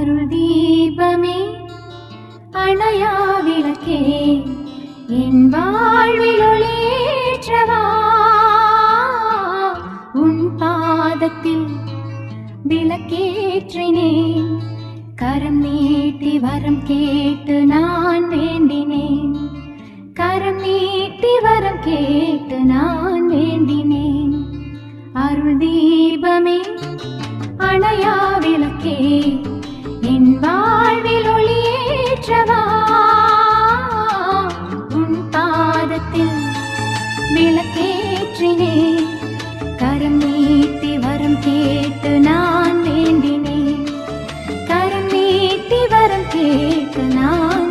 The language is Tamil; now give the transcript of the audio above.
அருள் தீபமே அணையா விளக்கே என் வாழ்வில் ஒளியேற்றவா உன் பாதத்தில் விளக்கேற்றினேன் கரம் நீட்டி வரம் கேட்டு நான் வேண்டினேன் கரம் நீட்டி வரம் கேட்டு நான் வேண்டினேன் அருள் தீபமே அணையா விளக்கே என் வாழ்வில் ஒளியேற்றவா உன் பாதத்தில் விளக்கேற்றினேன் கரம் நீட்டி வரம் கேட்டு நான் வேண்டினேன் கரம் நீட்டி வரம் கேட்டு நான்